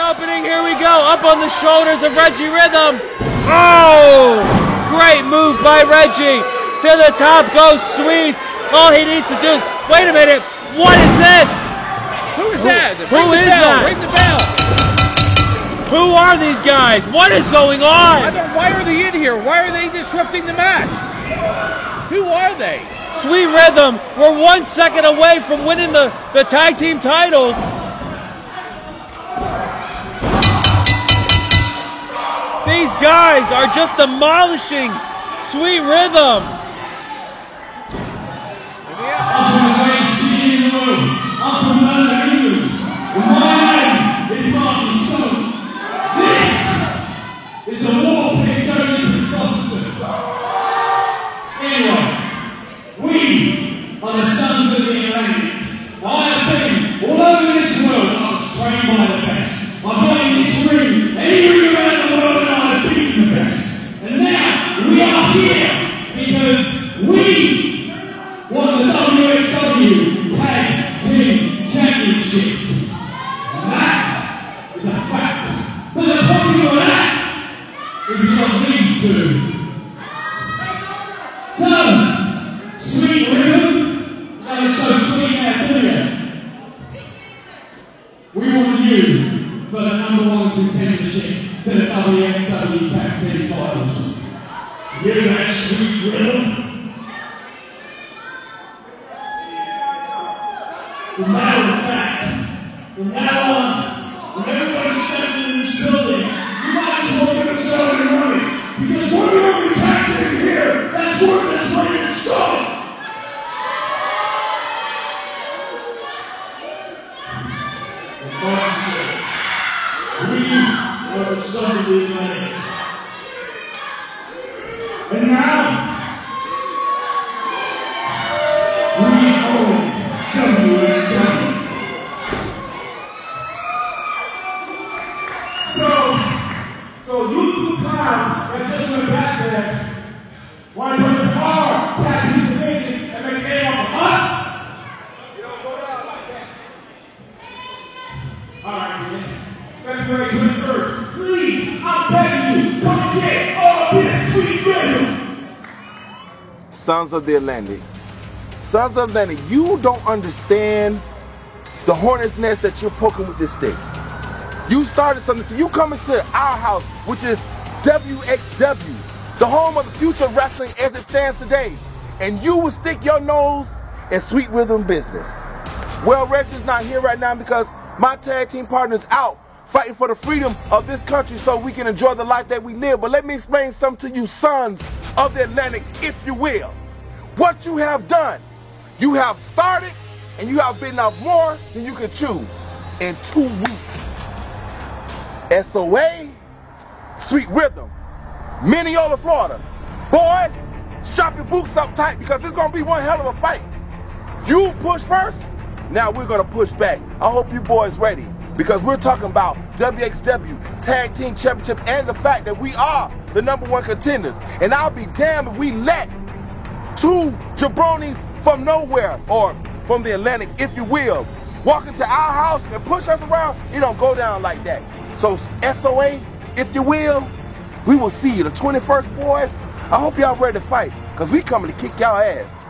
opening. Here we go. Up on the shoulders of Reggie Rhythm. Oh, great move by Reggie. To the top goes Sweets. All he needs to do. Wait a minute. What is this? Who is that? Who is that? Ring the bell. Who are these guys? What is going on? Why are they in here? Why are they disrupting the match? Who are they? Sweet Rhythm, we're 1 second away from winning the tag team titles. These guys are just demolishing Sweet Rhythm. I'm from the great city in the room. I'm from London, England. And my name is Martin Stone. This is the war pig going into Robinson. Anyway, we are the sons of the Atlantic. I have been all over this world. I was trained by the best. I've got in this ring, anywhere around the world, and I have beaten the best. And now we are here because we won the WXW Tag Team Championships. And that is a fact. But the problem with that is what these two. So, Sweet Rhythm, that is so sweet now, do you? We want you for the #1 contendership to the WXW Tag Team titles. Hear that, Sweet Rhythm? From now on, when everybody steps in this building, you might as well get yourself in running. Because we're the only tag team here that's worth its weight in stone. And Martin said, we are the sons of the Atlantic. And now, we own WXW. So you two clowns that just went back there want to put our tag team division and make a name off of us? You don't go down like that. Alright, man. February 21st. Please, I'm begging you, come get all this Sweet Rhythm. Sons of the Atlantic. Sons of the Atlantic, you don't understand the hornet's nest that you're poking with this stick. You started something, so you come into our house, which is WXW, the home of the future of wrestling as it stands today, and you will stick your nose in Sweet Rhythm business. Well, Reggie's not here right now because my tag team partner's out fighting for the freedom of this country so we can enjoy the life that we live. But let me explain something to you, sons of the Atlantic, if you will. What you have done, you have started and you have bitten off more than you can chew in 2 weeks. SOA, Sweet Rhythm, Mineola, Florida. Boys, strap your boots up tight because it's going to be one hell of a fight. You push first, now we're going to push back. I hope you boys ready because we're talking about WXW Tag Team Championship and the fact that we are the #1 contenders. And I'll be damned if we let 2 jabronis from nowhere, or from the Atlantic, if you will, walk into our house and push us around. It don't go down like that. So SOA, if you will, we will see you the 21st, boys. I hope y'all ready to fight, because we coming to kick y'all ass.